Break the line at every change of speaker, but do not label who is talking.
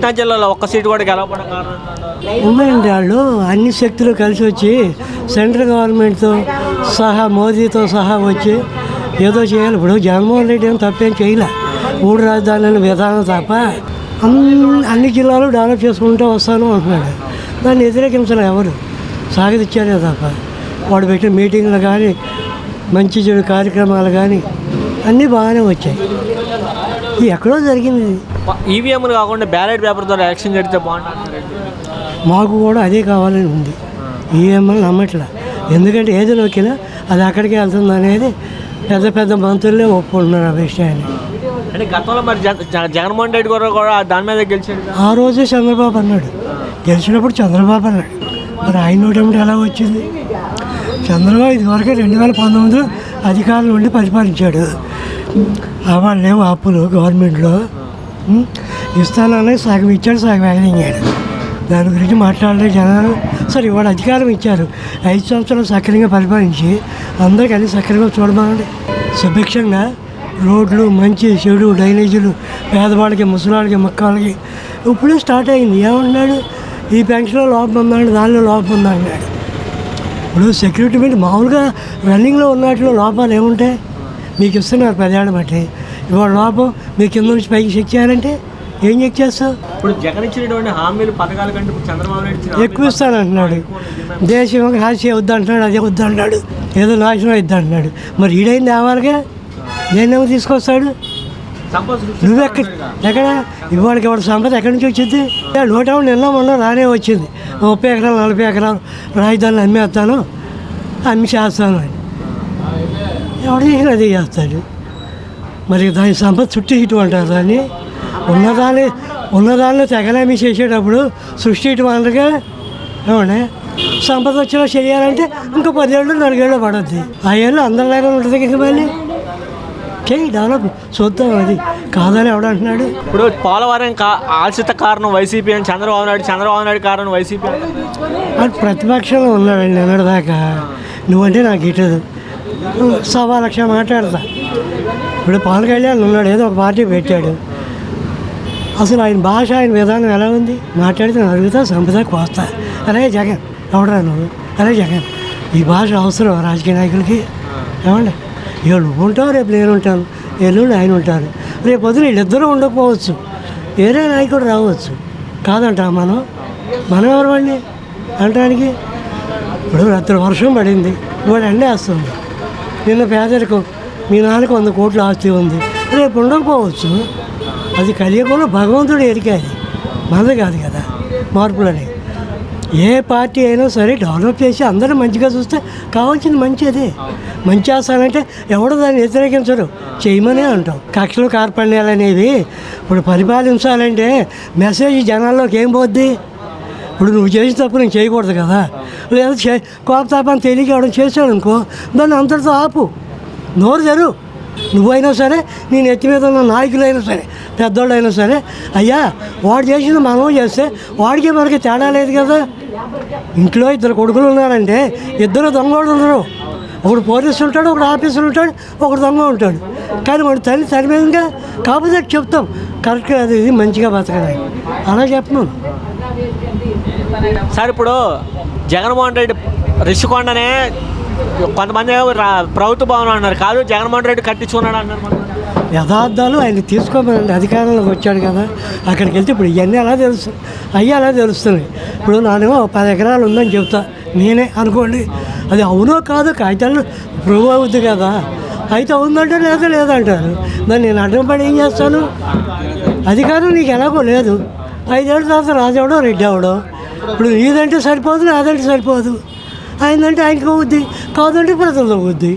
కృష్ణా జిల్లాలో ఒక్క సీటు కూడా గెలవడం కారణం
ఉన్నాయండి. వాళ్ళు అన్ని శక్తులు కలిసి వచ్చి సెంట్రల్ గవర్నమెంట్తో సహా మోదీతో సహా వచ్చి ఏదో చేయాలి. ఇప్పుడు జగన్మోహన్ రెడ్డి ఏం తప్పేం చేయలే. 3 రాజధానుల విధానం తప్ప అన్ని జిల్లాలు డెవలప్ చేసుకుంటూ వస్తాను అంటున్నాడు. దాన్ని వ్యతిరేకించలే ఎవరు, సాగతిచ్చారే తప్ప. వాడు పెట్టిన మీటింగ్లు కానీ మంచి చెడు కార్యక్రమాలు కానీ అన్నీ బాగానే వచ్చాయి. ఎక్కడో జరిగింది.
ఈవీఎంలు కాకుండా బ్యాలెట్ పేపర్ ద్వారా ఎలక్షన్ జరిగితే బాగుంటుంది.
మాకు కూడా అదే కావాలని ఉంది. ఈవీఎంలు నమ్మట్లే. ఎందుకంటే ఏది నొక్కినా అది అక్కడికి వెళ్తుంది అనేది పెద్ద పెద్ద మంత్రులే ఒప్పుకుంటున్నారు ఆ విషయాన్ని.
అంటే గతంలో మరి జగన్మోహన్ రెడ్డి గారు కూడా దాని మీద గెలిచాడు.
ఆ రోజే చంద్రబాబు అన్నాడు, గెలిచినప్పుడు చంద్రబాబు అన్నాడు. మరి ఆయన నోటేమిటి ఎలా వచ్చింది? చంద్రబాబు ఇదివరకు 2019లో అధికారుల నుండి పరిపాలించాడు. వాళ్ళేమో అప్పులు గవర్నమెంట్లో ఇస్తానని సగం ఇచ్చాడు, సగం ఎగరించాడు. దాని గురించి మాట్లాడలేదు జనాలు. సరే ఇవాళ అధికారం ఇచ్చారు, 5 సంవత్సరాలు సక్రమంగా పరిపాలించి అందరికీ అన్ని సక్రమంగా చూడమండి. సుభిక్షంగా రోడ్లు, మంచి చెడు డ్రైనేజీలు, పేదవాళ్ళకి ముసలాళ్ళకి మొక్కలకి ఇప్పుడే స్టార్ట్ అయింది. ఏమంటున్నాడు? ఈ పెన్షన్లో లోపం ఉందండి, దానిలో లోపం ఉందా అన్నాడు. ఇప్పుడు సెక్యూరిటీ మీద మామూలుగా రన్నింగ్లో ఉన్నట్లో లోపాలు ఏముంటాయి? మీకు ఇస్తున్నారు 10 ఏళ్ళ బట్టి. ఇవాళ లోపం మీకు కింద నుంచి పైకి చెక్ చేయాలంటే ఏం చెక్ చేస్తావు?
ఇప్పుడు జగన్ ఇచ్చినటువంటి హామీలు పథకాల కంటే చంద్రబాబు నాయుడు
ఎక్కువ ఇస్తానంటున్నాడు. దేశం హాస్య వద్దంటున్నాడు, అదే వద్దంటున్నాడు, ఏదో నాశనం అవుద్ది అంటున్నాడు. మరి ఈడైంది ఆవాలిగా దేన్నేమో తీసుకొస్తాడు. నువ్వెక్కడ ఎక్కడ ఇవాళకి ఎవరి సంపద ఎక్కడి నుంచి వచ్చింది? 100 నిన్న మొన్న రానే వచ్చింది. 30 ఎకరాలు 40 ఎకరాలు రాజధానిని అమ్మేస్తాను, అమ్మి చేస్తాను అని ఎవడు చేసిన అదే చేస్తాడు. మరి దాని సంపద చుట్టూ ఇటు అంటారు. దాన్ని ఉన్నదాన్ని తెగలేమి చేసేటప్పుడు సృష్టి ఇటు అనరుగా. ఏమంటే సంపద వచ్చేలా చేయాలంటే ఇంకా 10 ఏళ్ళు 4 ఏళ్ళు పడద్ది. 5 ఏళ్ళు అందరిలాగా ఉంటుంది. ఇంక మళ్ళీ చేయి డెవలప్ చూద్దాం. అది కాదని ఎవడంటున్నాడు?
ఇప్పుడు పోలవరం ఆలస్యత కారణం వైసీపీ అని చంద్రబాబు నాయుడు కారణం వైసీపీ
అది ప్రతిపక్షంలో ఉన్నాడండి నిన్నటిదాకా. నువ్వంటే నాకు ఇటదు, 1,00,000 మాట్లాడతా. ఇప్పుడు పవన్ కళ్యాణ్ ఉన్నాడు, ఏదో ఒక పార్టీ పెట్టాడు. అసలు ఆయన భాష, ఆయన విధానం ఎలా ఉంది? మాట్లాడితే నేను అడుగుతా, సంపదకు వస్తా. అలాగే జగన్ ఎవడరా నువ్వు? అలాగే జగన్ ఈ భాష అవసరం రాజకీయ నాయకులకి? ఏమండి ఇవాళ నువ్వు ఉంటావు, రేపు నేను ఉంటాను, ఎల్లుండి ఆయన ఉంటారు, రేపు పొద్దున వీళ్ళిద్దరూ ఉండకపోవచ్చు, వేరే నాయకుడు రావచ్చు. కాదంట మనం ఎవరు అండి అంటానికి? ఇప్పుడు రాత్రి వర్షం పడింది, ఇవాళ ఎండ వేస్తుంది. నిన్న పేదరికం, మీ నాన్నకు 100 కోట్ల ఆస్తి ఉంది, రేపు ఉండకపోవచ్చు. అది కలియుగంలో భగవంతుడు ఎరికాది, మనది కాదు కదా మార్పులని. ఏ పార్టీ అయినా సరే డెవలప్ చేసి అందరూ మంచిగా చూస్తే కావాల్సింది మంచిదే. మంచి చేస్తానంటే ఎవడో దాన్ని వ్యతిరేకించరు, చేయమనే అంటాం. కక్షలు కార్పణ్యాలు అనేవి ఇప్పుడు పరిపాలించాలంటే మెసేజ్ జనాల్లోకి ఏం పోద్ది? ఇప్పుడు నువ్వు చేసిన తప్పు నేను చేయకూడదు కదా. లేదా కోపతాపాన్ని తెలియక ఎవడం చేశాడు అనుకో, దాన్ని అంతటితో ఆపు, నోరు తెరు. నువ్వైనా సరే, నేను ఎత్తి మీద ఉన్న నాయకులైనా సరే, పెద్దోళ్ళు అయినా సరే, అయ్యా వాడు చేసింది మనం చేస్తే వాడికి మనకి తేడా లేదు కదా. ఇంట్లో 2 కొడుకులు ఉన్నారంటే 2 దొంగోళ్ళు ఉండరు. ఒకడు పోలీసు ఉంటాడు, ఒకడు ఆఫీసర్ ఉంటాడు, ఒకడు దొంగ ఉంటాడు. కానీ వాడు తల్లి మీదుగా కాకపోతే చెప్తాం కరెక్ట్గా, అది ఇది మంచిగా బతకని అలా చెప్పను
సార్. ఇప్పుడు జగన్మోహన్ రెడ్డి రిషికొండనే కొంతమంది ప్రభుత్వ భవనం అన్నారు, కాదు జగన్మోహన్ రెడ్డి కట్టించుకున్నాడు అన్నారు.
యథార్థాలు ఆయన తీసుకోమనండి. అధికారంలోకి వచ్చాడు కదా, అక్కడికి వెళ్తే ఇప్పుడు ఇవన్నీ ఎలా తెలుస్తాయి? అయ్యి అలా తెలుస్తున్నాయి. ఇప్పుడు నానేమో 10 ఎకరాలు ఉందని చెప్తా నేనే అనుకోండి, అది అవునో కాదో కాగితాలు ప్రూవ్ అవుద్ది కదా. అయితే ఉందంటే లేదంటారు. దాన్ని నేను అడ్డం పడి ఏం చేస్తాను? అధికారం నీకు ఎలాగో లేదు. 5 ఏళ్ళ తర్వాత రాజవడో రెడ్డి అవడో. ఇప్పుడు నీదంటే సరిపోదు, నాదంటే సరిపోదు. ఆయనంటే ఆయనకు అవుద్ది, కాదంటే ప్రజల్లో అవుద్ది.